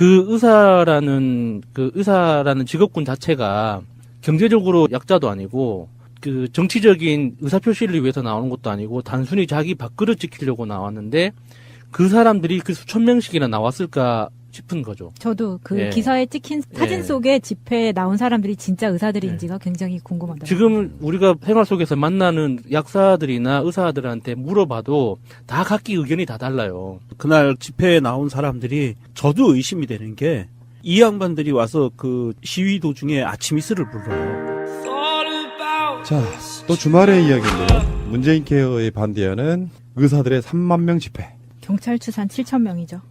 의사라는 직업군 자체가 경제적으로 약자도 아니고 그 정치적인 의사표시를 위해서 나오는 것도 아니고 단순히 자기 밥그릇 지키려고 나왔는데 그 사람들이 그 수천 명씩이나 나왔을까 싶은 거죠. 저도 그 예. 기사에 찍힌 사진 예. 속에 집회에 나온 사람들이 진짜 의사들인지가 굉장히 궁금하더라고요. 지금 우리가 생활 속에서 만나는 약사들이나 의사들한테 물어봐도 다 각기 의견이 다 달라요. 그날 집회에 나온 사람들이 저도 의심이 되는 게 이 양반들이 와서 그 시위 도중에 아침 이슬을 불러요. 자, 또 주말의 이야기인데요. 문재인 케어에 반대하는 의사들의 3만 명 집회. 경찰 추산 7,000명이죠.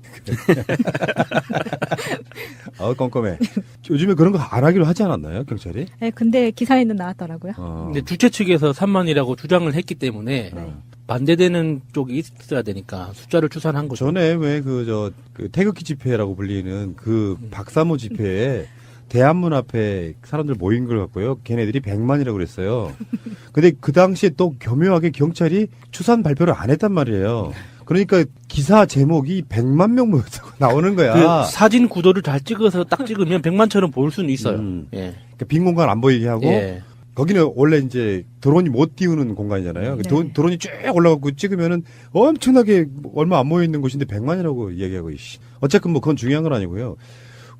껌껌해. 요즘에 그런 거 안 하기로 하지 않았나요, 경찰이? 네, 근데 기사에는 나왔더라고요. 근데 주최 측에서 3만이라고 주장을 했기 때문에 반대되는 쪽이 있어야 되니까 숫자를 추산한 거죠. 전에 왜 그 태극기 집회라고 불리는 그 박사모 집회에 대한문 앞에 사람들 모인 걸 갖고요. 걔네들이 100만이라고 그랬어요. 근데 그 당시에 또 교묘하게 경찰이 추산 발표를 안 했단 말이에요. 그러니까 기사 제목이 100만 명 모였다고 나오는 거야. 그 사진 구도를 잘 찍어서 딱 찍으면 100만처럼 보일 수는 있어요. 예. 그러니까 빈 공간 안 보이게 하고 예. 거기는 원래 이제 드론이 못 띄우는 공간이잖아요. 네. 드론이 쭉 올라가고 찍으면은 엄청나게 얼마 안 모여 있는 곳인데 100만이라고 얘기하고 어쨌든 뭐 그건 중요한 건 아니고요.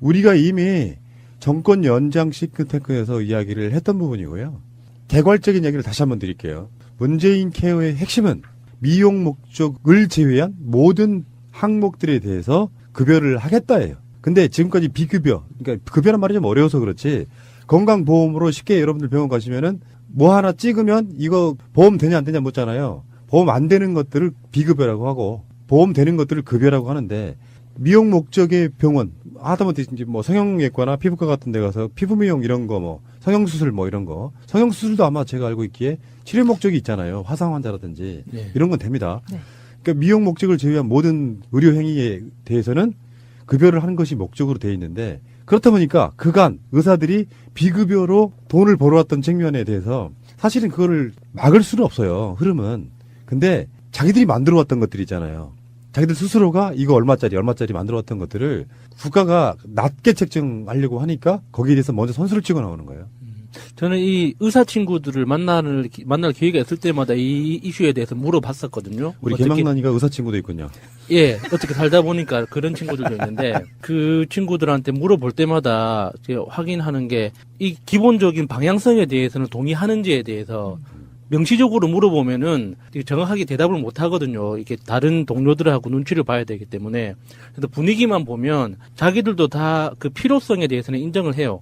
우리가 이미 정권 연장 싱크탱크에서 이야기를 했던 부분이고요. 개괄적인 얘기를 다시 한번 드릴게요. 문재인 케어의 핵심은 미용 목적을 제외한 모든 항목들에 대해서 급여를 하겠다예요. 근데 지금까지 비급여, 그러니까 급여란 말이 좀 어려워서 그렇지 건강보험으로 쉽게 여러분들 병원 가시면은 뭐 하나 찍으면 이거 보험 되냐 안 되냐 묻잖아요. 보험 안 되는 것들을 비급여라고 하고 보험 되는 것들을 급여라고 하는데 미용 목적의 병원 하다못해 이제 뭐 성형외과나 피부과 같은 데 가서 피부 미용 이런 거 뭐 성형수술 뭐 이런 거 성형수술도 아마 제가 알고 있기에 치료 목적이 있잖아요. 화상 환자라든지 네. 이런 건 됩니다. 네. 그러니까 미용 목적을 제외한 모든 의료 행위에 대해서는 급여를 하는 것이 목적으로 돼 있는데 그렇다 보니까 그간 의사들이 비급여로 돈을 벌어왔던 측면에 대해서 사실은 그거를 막을 수는 없어요. 흐름은. 근데 자기들이 만들어왔던 것들이 있잖아요. 자기들 스스로가 이거 얼마짜리 만들어왔던 것들을 국가가 낮게 책정하려고 하니까 거기에 대해서 먼저 선수를 치고 나오는 거예요. 저는 이 의사 친구들을 만날 기회가 있을 때마다 이 이슈에 대해서 물어봤었거든요. 우리 개망난이가 의사 친구도 있군요. 예, 어떻게 살다 보니까 그런 친구들도 있는데 그 친구들한테 물어볼 때마다 제가 확인하는 게 이 기본적인 방향성에 대해서는 동의하는지에 대해서 명시적으로 물어보면은 정확하게 대답을 못 하거든요. 이게 다른 동료들하고 눈치를 봐야 되기 때문에. 그래서 분위기만 보면 자기들도 다 그 필요성에 대해서는 인정을 해요.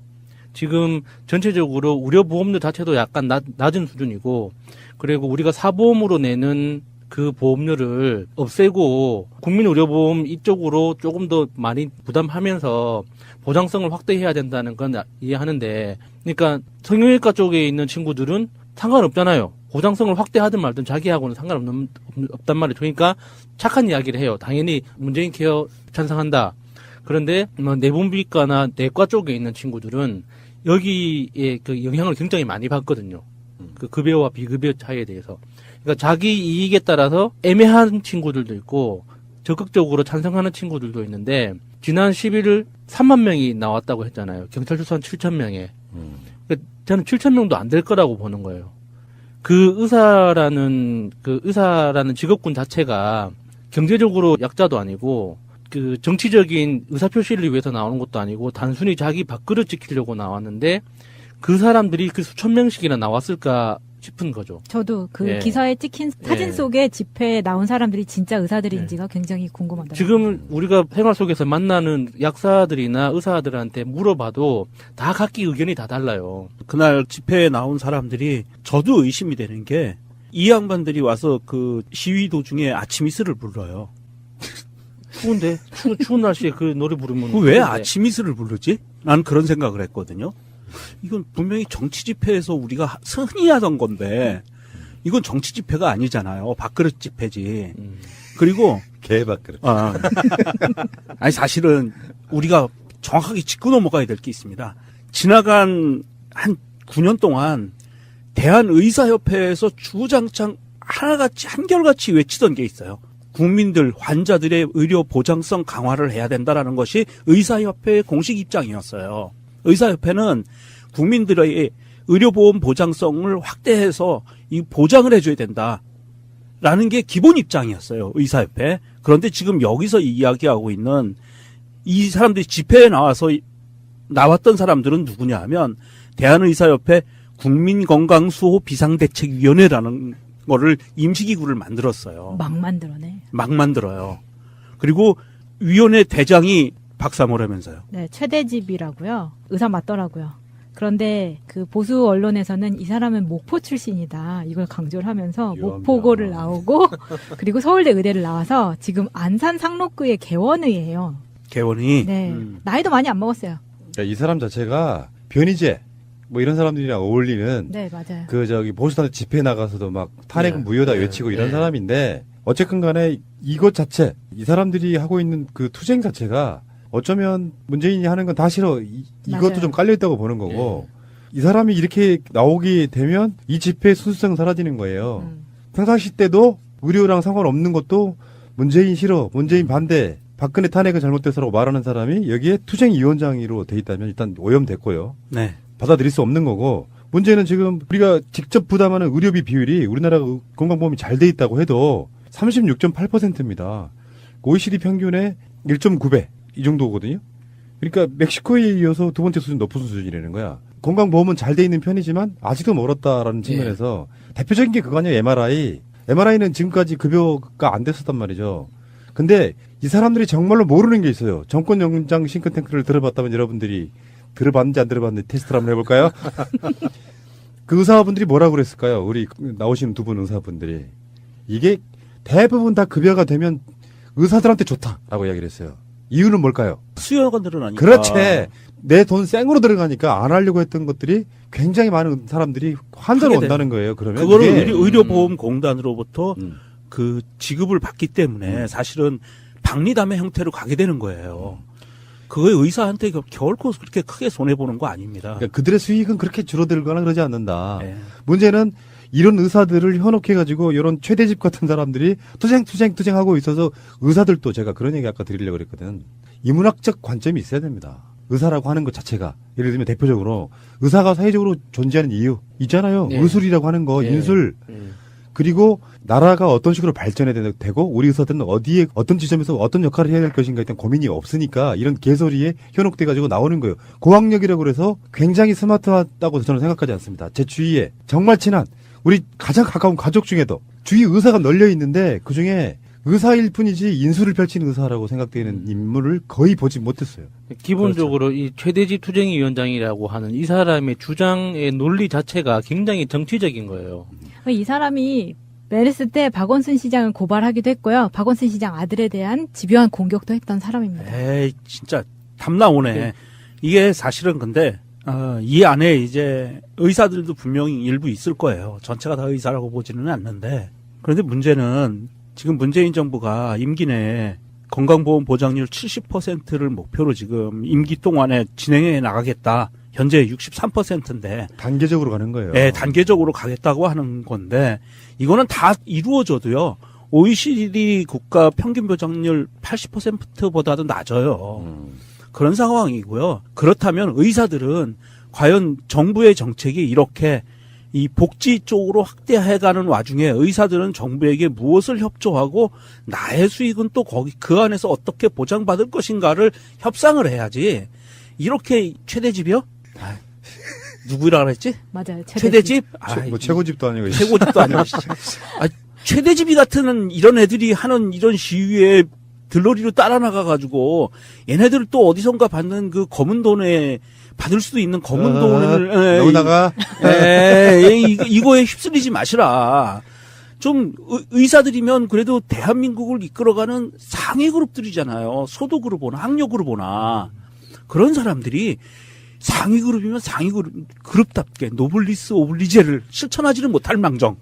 지금 전체적으로 의료보험료 자체도 약간 낮은 수준이고, 그리고 우리가 사보험으로 내는 그 보험료를 없애고 국민의료보험 이쪽으로 조금 더 많이 부담하면서 보장성을 확대해야 된다는 건 이해하는데, 그러니까 성형외과 쪽에 있는 친구들은 상관없잖아요. 보장성을 확대하든 말든 자기하고는 없단 말이죠. 그러니까 착한 이야기를 해요. 당연히 문재인 케어 찬성한다. 그런데 뭐 내분비과나 내과 쪽에 있는 친구들은 여기에 그 영향을 굉장히 많이 받거든요. 그 급여와 비급여 차이에 대해서. 그러니까 자기 이익에 따라서 애매한 친구들도 있고 적극적으로 찬성하는 친구들도 있는데 지난 11일 3만 명이 나왔다고 했잖아요. 경찰 추산 7,000명에. 그러니까 저는 7,000명도 안 될 거라고 보는 거예요. 그 의사라는 직업군 자체가 경제적으로 약자도 아니고 그 정치적인 의사표시를 위해서 나오는 것도 아니고 단순히 자기 밥그릇 지키려고 나왔는데 그 사람들이 그 수천 명씩이나 나왔을까 싶은 거죠. 저도 그 예. 기사에 찍힌 사진 예. 속에 집회에 나온 사람들이 진짜 의사들인지가 굉장히 궁금하더라고요. 지금 우리가 생활 속에서 만나는 약사들이나 의사들한테 물어봐도 다 각기 의견이 다 달라요. 그날 집회에 나온 사람들이 저도 의심이 되는 게 이 양반들이 와서 그 시위 도중에 아침 이슬을 불러요. 추운데 추운 날씨에 그 노래 부르면 왜 추운데. 아침 이슬을 부르지? 난 그런 생각을 했거든요. 이건 분명히 정치 집회에서 우리가 흔히 하던 건데 이건 정치 집회가 아니잖아요. 밥그릇 집회지. 그리고 개밥그릇. 아니 사실은 우리가 정확하게 짚고 넘어가야 될 게 있습니다. 지나간 한 9년 동안 대한의사협회에서 주장창 하나같이 한결같이 외치던 게 있어요. 국민들, 환자들의 의료 보장성 강화를 해야 된다라는 것이 의사협회의 공식 입장이었어요. 의사협회는 국민들의 의료보험 보장성을 확대해서 이 보장을 해줘야 된다라는 게 기본 입장이었어요. 의사협회. 그런데 지금 여기서 이야기하고 있는 이 사람들이 집회에 나왔던 사람들은 누구냐 하면 대한의사협회 국민건강수호 비상대책위원회라는 거를 임시기구를 만들었어요. 막 만들어내. 막 만들어요. 그리고 위원회 대장이 박사모라면서요. 네, 최대집이라고요. 의사 맞더라고요. 그런데 그 보수 언론에서는 이 사람은 목포 출신이다. 이걸 강조를 하면서 유언비어. 목포고를 나오고 그리고 서울대 의대를 나와서 지금 안산 상록구의 개원의예요. 개원이. 네. 나이도 많이 안 먹었어요. 그러니까 이 사람 자체가 변희재 뭐 이런 사람들이랑 어울리는 네, 맞아요. 그 저기 보수단체 집회 나가서도 막 탄핵은 네. 무효다 네. 외치고 이런 네. 사람인데 어쨌든 간에 이것 자체 이 사람들이 하고 있는 그 투쟁 자체가 어쩌면 문재인이 하는 건 다 싫어 이것도 맞아요. 좀 깔려있다고 보는 거고 이 사람이 이렇게 나오게 되면 이 집회의 순수성 사라지는 거예요. 평상시 때도 의료랑 상관없는 것도 문재인 싫어 문재인 반대 박근혜 탄핵은 잘못돼서라고 말하는 사람이 여기에 투쟁위원장으로 돼 있다면 일단 오염됐고요. 네. 받아들일 수 없는 거고 문제는 지금 우리가 직접 부담하는 의료비 비율이 우리나라 건강보험이 잘 돼 있다고 해도 36.8%입니다. OECD 평균의 1.9배 이 정도거든요. 그러니까 멕시코에 이어서 두 번째 수준 높은 수준이라는 거야. 건강보험은 잘 돼 있는 편이지만 아직도 멀었다라는 측면에서 대표적인 게 그거 아니에요. MRI는 지금까지 급여가 안 됐었단 말이죠. 근데 이 사람들이 정말로 모르는 게 있어요. 정권 연장 싱크탱크를 들어봤다면 여러분들이 들어봤는지 안 들어봤는지 테스트를 한번 해볼까요? 그 의사분들이 뭐라고 그랬을까요? 우리 나오시는 두 분 의사분들이. 이게 대부분 다 급여가 되면 의사들한테 좋다라고 이야기를 했어요. 이유는 뭘까요? 수요가 늘어나니까. 그렇지. 내 돈 생으로 들어가니까 안 하려고 했던 것들이 굉장히 많은 사람들이 환자로 하게 온다는 거예요. 그러면 그거를 이게 의료보험공단으로부터 음. 그 지급을 받기 때문에 사실은 박리담의 형태로 가게 되는 거예요. 그거에 의사한테 결코 그렇게 크게 손해보는 거 아닙니다. 그러니까 그들의 수익은 그렇게 줄어들거나 그러지 않는다. 네. 문제는 이런 의사들을 현혹해가지고 이런 최대집 같은 사람들이 투쟁하고 있어서 의사들도 제가 그런 얘기 아까 드리려고 그랬거든. 인문학적 관점이 있어야 됩니다. 의사라고 하는 것 자체가. 예를 들면 대표적으로 의사가 사회적으로 존재하는 이유 있잖아요. 네. 의술이라고 하는 거, 네. 인술. 그리고 나라가 어떤 식으로 발전해야 되고 우리 의사들은 어디에 어떤 지점에서 어떤 역할을 해야 될 것인가에 대한 고민이 없으니까 이런 개소리에 현혹돼 가지고 나오는 거예요. 고학력이라고 그래서 굉장히 스마트하다고 저는 생각하지 않습니다. 제 주위에 정말 친한 우리 가장 가까운 가족 중에도 주위 의사가 널려 있는데 그중에 의사일 뿐이지 인술을 펼치는 의사라고 생각되는 인물을 거의 보지 못했어요. 기본적으로 이 최대집 투쟁위원장이라고 하는 이 사람의 주장의 논리 자체가 굉장히 정치적인 거예요. 이 사람이 메르스 때 박원순 시장을 고발하기도 했고요. 박원순 시장 아들에 대한 집요한 공격도 했던 사람입니다. 에이, 진짜 답 나오네. 네. 이게 사실은 근데 이 안에 이제 의사들도 분명히 일부 있을 거예요. 전체가 다 의사라고 보지는 않는데. 그런데 문제는 지금 문재인 정부가 임기 내에 건강보험 보장률 70%를 목표로 지금 임기 동안에 진행해 나가겠다. 현재 63%인데. 단계적으로 가는 거예요. 네, 단계적으로 가겠다고 하는 건데, 이거는 다 이루어져도요, OECD 국가 평균 보장률 80%보다도 낮아요. 그런 상황이고요. 그렇다면 의사들은 과연 정부의 정책이 이렇게 이 복지 쪽으로 확대해가는 와중에 의사들은 정부에게 무엇을 협조하고 나의 수익은 또 거기 그 안에서 어떻게 보장받을 것인가를 협상을 해야지. 이렇게 최대집이요? 누구라 그랬지? 맞아요. 최대집? 뭐 최고집도 아니고 최고집도 아니고. 최대집이 같은 이런 애들이 하는 이런 시위에 들러리로 따라 나가가지고 얘네들 또 어디선가 받는 그 검은 돈에 받을 수도 있는 검은 돈을 너무나가 이거에 휩쓸리지 마시라. 좀 의사들이면 그래도 대한민국을 이끌어가는 상위 그룹들이잖아요. 소도 그룹이나 학력 그룹이나 그런 사람들이 상위 그룹이면 상위 그룹답게 노블리스 오블리제를 실천하지는 못할 망정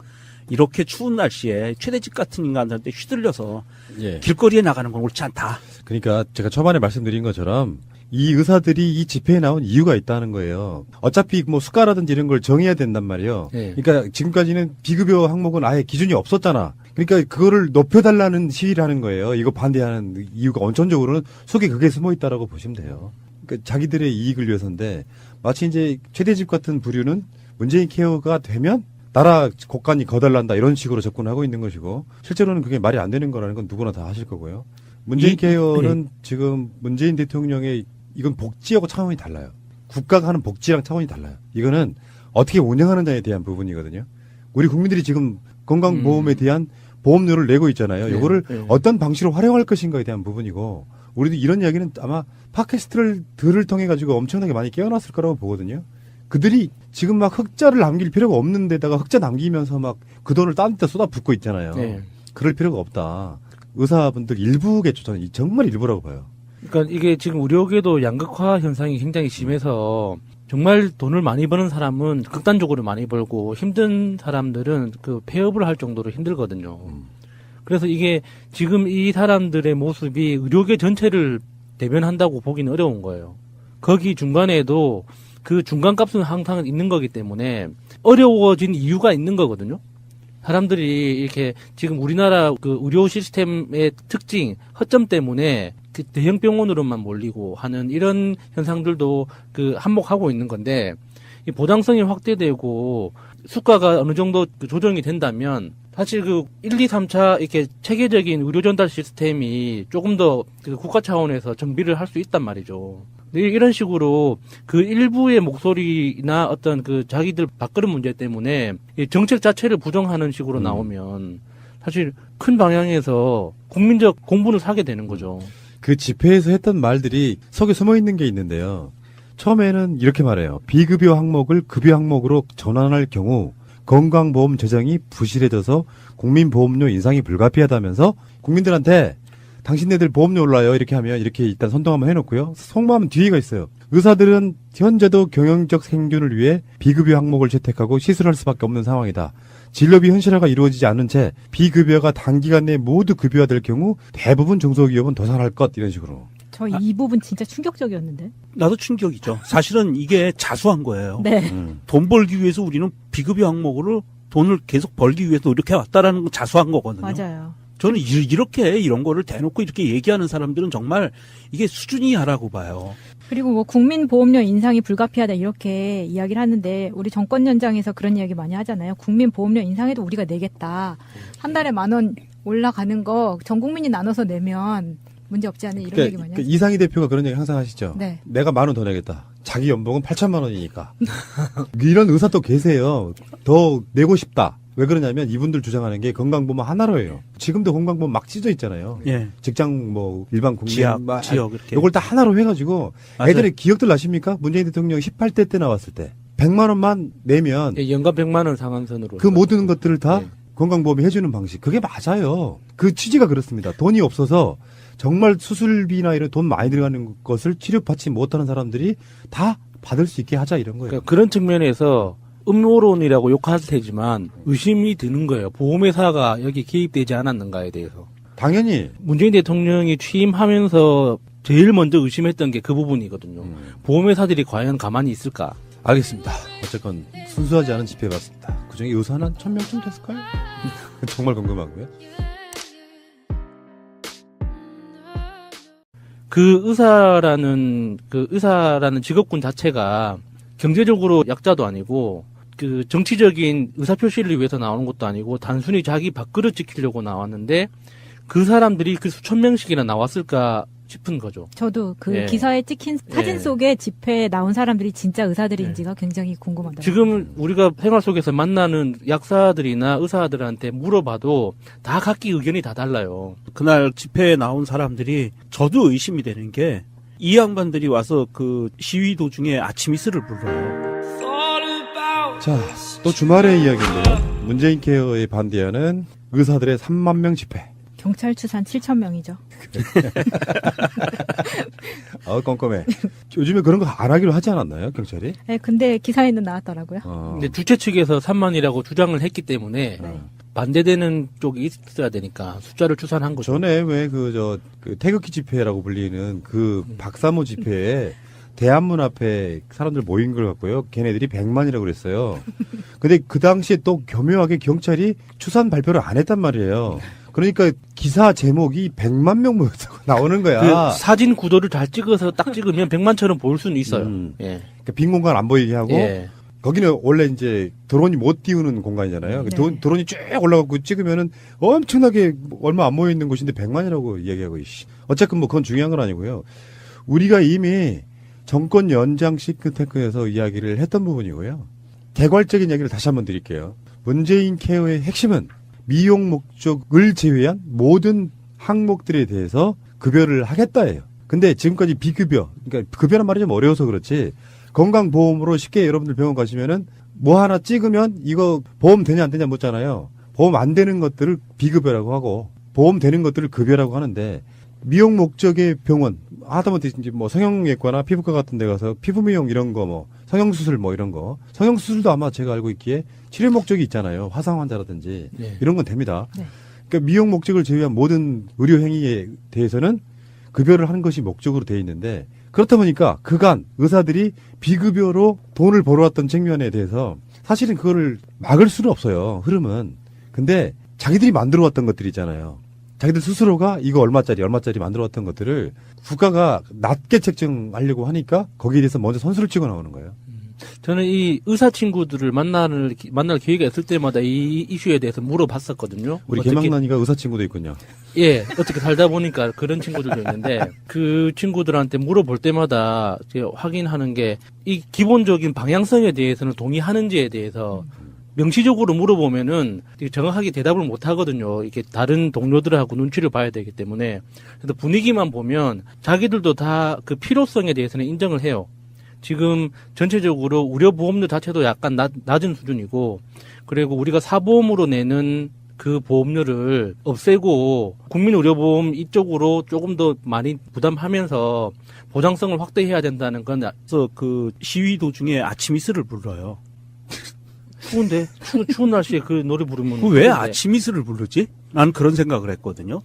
이렇게 추운 날씨에 최대집 같은 인간들한테 휘둘려서 예. 길거리에 나가는 건 옳지 않다. 그러니까 제가 초반에 말씀드린 것처럼 이 의사들이 이 집회에 나온 이유가 있다는 거예요. 어차피 뭐 수가라든지 이런 걸 정해야 된단 말이에요. 네. 그러니까 지금까지는 비급여 항목은 아예 기준이 없었잖아. 그러니까 그거를 높여달라는 시위를 하는 거예요. 이거 반대하는 이유가 원천적으로는 속에 그게 숨어 있다라고 보시면 돼요. 그러니까 자기들의 이익을 위해서인데 마치 이제 최대집 같은 부류는 문재인 케어가 되면 나라 곳간이 거달난다 이런 식으로 접근하고 있는 것이고 실제로는 그게 말이 안 되는 거라는 건 누구나 다 아실 거고요. 문재인 케어는 지금 문재인 대통령의 이건 복지하고 차원이 달라요. 국가가 하는 복지랑 차원이 달라요. 이거는 어떻게 운영하느냐에 대한 부분이거든요. 우리 국민들이 지금 건강보험에 대한 보험료를 내고 있잖아요. 네, 이거를 네. 어떤 방식으로 활용할 것인가에 대한 부분이고 우리도 이런 이야기는 아마 팟캐스트를 통해 가지고 엄청나게 많이 깨어났을 거라고 보거든요. 그들이 지금 막 흑자를 남길 필요가 없는 데다가 흑자 남기면서 막 그 돈을 딴 데 쏟아붓고 있잖아요. 네. 그럴 필요가 없다. 의사분들 일부겠죠. 저는 정말 일부라고 봐요. 그러니까 이게 지금 의료계도 양극화 현상이 굉장히 심해서 정말 돈을 많이 버는 사람은 극단적으로 많이 벌고 힘든 사람들은 그 폐업을 할 정도로 힘들거든요. 그래서 이게 지금 이 사람들의 모습이 의료계 전체를 대변한다고 보기는 어려운 거예요. 거기 중간에도 그 중간값은 항상 있는 거기 때문에 어려워진 이유가 있는 거거든요. 사람들이 이렇게 지금 우리나라 그 의료 시스템의 특징, 허점 때문에 그 대형 병원으로만 몰리고 하는 이런 현상들도 그 한몫하고 있는 건데 이 보장성이 확대되고 수가가 어느 정도 그 조정이 된다면 사실 그 1, 2, 3차 이렇게 체계적인 의료 전달 시스템이 조금 더 그 국가 차원에서 정비를 할 수 있단 말이죠. 근데 이런 식으로 그 일부의 목소리나 어떤 그 자기들 밥그릇 문제 때문에 이 정책 자체를 부정하는 식으로 나오면 사실 큰 방향에서 국민적 공분을 사게 되는 거죠. 그 집회에서 했던 말들이 속에 숨어 있는 게 있는데요. 처음에는 이렇게 말해요. 비급여 항목을 급여 항목으로 전환할 경우 건강보험 재정이 부실해져서 국민보험료 인상이 불가피하다면서 국민들한테 당신네들 보험료 올라요 이렇게 하면 이렇게 일단 선동 한번 해놓고요. 속마음은 뒤에가 있어요. 의사들은 현재도 경영적 생존을 위해 비급여 항목을 채택하고 시술할 수밖에 없는 상황이다. 진료비 현실화가 이루어지지 않은 채 비급여가 단기간 내에 모두 급여화될 경우 대부분 중소기업은 도산할 것 이런 식으로. 저 이 부분 진짜 충격적이었는데. 나도 충격이죠. 사실은 이게 자수한 거예요. 네. 돈 벌기 위해서 우리는 비급여 항목으로 돈을 계속 벌기 위해서 노력해 왔다라는 건 자수한 거거든요. 맞아요. 저는 이렇게 이런 거를 대놓고 이렇게 얘기하는 사람들은 정말 이게 수준이 이하라고 봐요. 그리고 뭐 국민보험료 인상이 불가피하다 이렇게 이야기를 하는데 우리 정권 연장에서 그런 이야기 많이 하잖아요. 국민보험료 인상해도 우리가 내겠다. 한 달에 10,000원 올라가는 거 전 국민이 나눠서 내면 문제 없지 않은 이런 얘기 많이 하죠. 이상희 대표가 그런 얘기 항상 하시죠. 네. 내가 10,000원 더 내겠다. 자기 연봉은 8,000만 원이니까. 이런 의사도 계세요. 더 내고 싶다. 왜 그러냐면 이분들 주장하는 게 건강보험 하나로 해요. 지금도 건강보험 막 찢어 있잖아요. 예. 직장 뭐 일반 국민 지역 이렇게. 이걸 다 하나로 해가지고 맞아요. 예전에 기억들 나십니까? 문재인 대통령 18대 때 나왔을 때 100만 원만 내면 예, 연간 100만 원 상한선으로 그 모든 것들을 다 네. 건강보험이 해주는 방식. 그게 맞아요. 그 취지가 그렇습니다. 돈이 없어서 정말 수술비나 이런 돈 많이 들어가는 것을 치료받지 못하는 사람들이 다 받을 수 있게 하자 이런 거예요. 그러니까 그런 측면에서 음모론이라고 욕할 테지만 의심이 드는 거예요. 보험회사가 여기 개입되지 않았는가에 대해서. 당연히 문재인 대통령이 취임하면서 제일 먼저 의심했던 게 그 부분이거든요. 보험회사들이 과연 가만히 있을까? 알겠습니다. 어쨌건 순수하지 않은 집회봤습니다. 그중에 의사는 한 1,000명쯤 됐을까요? 정말 궁금하고요. 그 의사라는 직업군 자체가 경제적으로 약자도 아니고 그 정치적인 의사표시를 위해서 나오는 것도 아니고 단순히 자기 밥그릇 지키려고 나왔는데 그 사람들이 그 수천 명씩이나 나왔을까 싶은 거죠. 저도 그 예. 기사에 찍힌 사진 예. 속에 집회에 나온 사람들이 진짜 의사들인지가 굉장히 궁금하다. 지금 우리가 생활 속에서 만나는 약사들이나 의사들한테 물어봐도 다 각기 의견이 다 달라요. 그날 집회에 나온 사람들이 저도 의심이 되는 게 이 양반들이 와서 그 시위 도중에 아침 이슬을 불러요. 자, 또 주말의 이야기인데요. 문재인 케어에 반대하는 의사들의 3만 명 집회. 경찰 추산 7,000명이죠. 껌껌해. 요즘에 그런 거 안 하기로 하지 않았나요, 경찰이? 네, 근데 기사에는 나왔더라고요. 근데 주최 측에서 3만이라고 주장을 했기 때문에 네. 반대되는 쪽이 있어야 되니까 숫자를 추산한 거죠. 전에 왜 그 태극기 집회라고 불리는 그 박사모 집회에 대한문 앞에 사람들 모인 걸 갖고요. 걔네들이 100만이라고 그랬어요. 근데 그 당시에 또 교묘하게 경찰이 추산 발표를 안 했단 말이에요. 그러니까 기사 제목이 100만 명 모였다고 나오는 거야. 그 사진 구도를 잘 찍어서 딱 찍으면 100만처럼 보일 수는 있어요. 예. 그러니까 빈 공간 안 보이게 하고 예. 거기는 원래 이제 드론이 못 띄우는 공간이잖아요. 네. 드론이 쭉 올라가고 찍으면은 엄청나게 얼마 안 모여 있는 곳인데 100만이라고 얘기하고 어쨌든 뭐 그건 중요한 건 아니고요. 우리가 이미 정권 연장 싱크탱크에서 이야기를 했던 부분이고요. 개괄적인 얘기를 다시 한번 드릴게요. 문재인 케어의 핵심은 미용 목적을 제외한 모든 항목들에 대해서 급여를 하겠다예요. 근데 지금까지 비급여, 그러니까 급여란 말이 좀 어려워서 그렇지 건강보험으로 쉽게 여러분들 병원 가시면은 뭐 하나 찍으면 이거 보험 되냐 안 되냐 묻잖아요. 보험 안 되는 것들을 비급여라고 하고 보험 되는 것들을 급여라고 하는데 미용 목적의 병원 하다못해 이제 뭐 성형외과나 피부과 같은 데 가서 피부 미용 이런 거 뭐 성형수술 뭐 이런 거 성형수술도 아마 제가 알고 있기에 치료 목적이 있잖아요. 화상 환자라든지 네. 이런 건 됩니다. 네. 그러니까 미용 목적을 제외한 모든 의료 행위에 대해서는 급여를 하는 것이 목적으로 돼 있는데 그렇다 보니까 그간 의사들이 비급여로 돈을 벌어왔던 측면에 대해서 사실은 그거를 막을 수는 없어요. 흐름은. 근데 자기들이 만들어왔던 것들이 있잖아요. 자기들 스스로가 이거 얼마짜리 만들어왔던 것들을 국가가 낮게 책정하려고 하니까 거기에 대해서 먼저 선수를 치고 나오는 거예요. 저는 이 의사 친구들을 만날 기회가 있을 때마다 이 이슈에 대해서 물어봤었거든요. 우리 어떻게- 개망난이가 의사 친구도 있군요. 예, 어떻게 살다 보니까 그런 친구들도 있는데 그 친구들한테 물어볼 때마다 이제 확인하는 게 이 기본적인 방향성에 대해서는 동의하는지에 대해서 명시적으로 물어보면은 정확하게 대답을 못 하거든요. 이게 다른 동료들하고 눈치를 봐야 되기 때문에. 그래서 분위기만 보면 자기들도 다 그 필요성에 대해서는 인정을 해요. 지금 전체적으로 의료보험료 자체도 약간 낮은 수준이고, 그리고 우리가 사보험으로 내는 그 보험료를 없애고 국민의료보험 이쪽으로 조금 더 많이 부담하면서 보장성을 확대해야 된다는 건 그래서 그 시위 도중에 아침 이슬을 불러요. 추운데 추운 날씨에 그 노래 부르면 그 왜 추운데. 아침 이슬을 부르지? 난 그런 생각을 했거든요.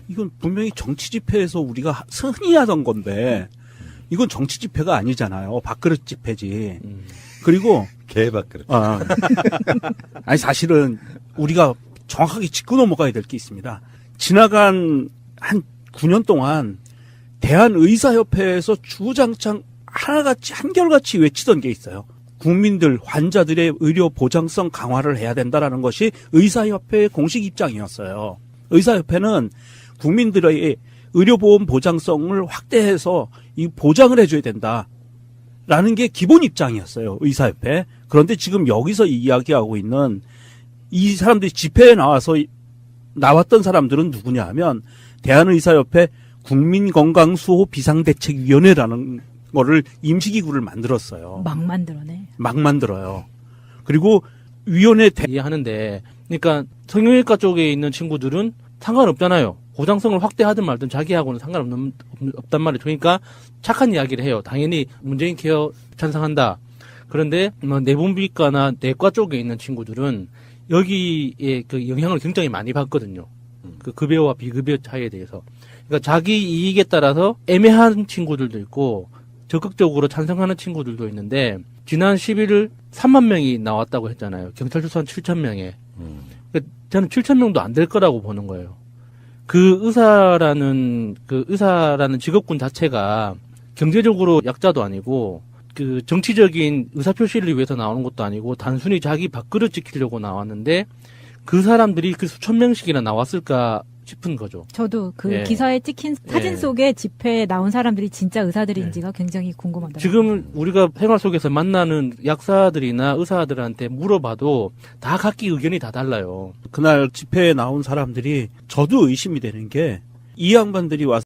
이건 분명히 정치 집회에서 우리가 흔히 하던 건데 이건 정치 집회가 아니잖아요. 밥그릇 집회지. 그리고 개밥그릇. 아니 사실은 우리가 정확하게 짚고 넘어가야 될 게 있습니다. 지나간 한 9년 동안 대한의사협회에서 주장창 하나같이 한결같이 외치던 게 있어요. 국민들, 환자들의 의료 보장성 강화를 해야 된다라는 것이 의사협회의 공식 입장이었어요. 의사협회는 국민들의 의료보험 보장성을 확대해서 이 보장을 해줘야 된다라는 게 기본 입장이었어요. 의사협회. 그런데 지금 여기서 이야기하고 있는 이 사람들이 집회에 나왔던 사람들은 누구냐 하면 대한의사협회 국민건강수호 비상대책위원회라는 거를 임시기구를 만들었어요. 막 만들어내. 막 만들어요. 그리고 위원회 이해하는데, 그러니까 성형외과 쪽에 있는 친구들은 상관없잖아요. 보장성을 확대하든 말든 자기하고는 상관없단 말이죠. 그러니까 착한 이야기를 해요. 당연히 문재인 케어 찬성한다. 그런데 뭐 내분비과나 내과 쪽에 있는 친구들은 여기에 그 영향을 굉장히 많이 받거든요. 그 급여와 비급여 차이에 대해서. 그러니까 자기 이익에 따라서 애매한 친구들도 있고 적극적으로 찬성하는 친구들도 있는데 지난 11일 3만 명이 나왔다고 했잖아요. 경찰 추산 7,000명에. 그러니까 저는 7,000명도 안 될 거라고 보는 거예요. 그 의사라는 직업군 자체가 경제적으로 약자도 아니고 그 정치적인 의사표시를 위해서 나오는 것도 아니고 단순히 자기 밥그릇 지키려고 나왔는데 그 사람들이 그 수천 명씩이나 나왔을까 싶은 거죠. 저도 그 예. 기사에 찍힌 사진 예. 속에 집회에 나온 사람들이 진짜 의사들인지가 굉장히 궁금하더라고요. 지금 우리가 생활 속에서 만나는 약사들이나 의사들한테 물어봐도 다 각기 의견이 다 달라요. 그날 집회에 나온 사람들이 저도 의심이 되는 게 이 양반들이 와서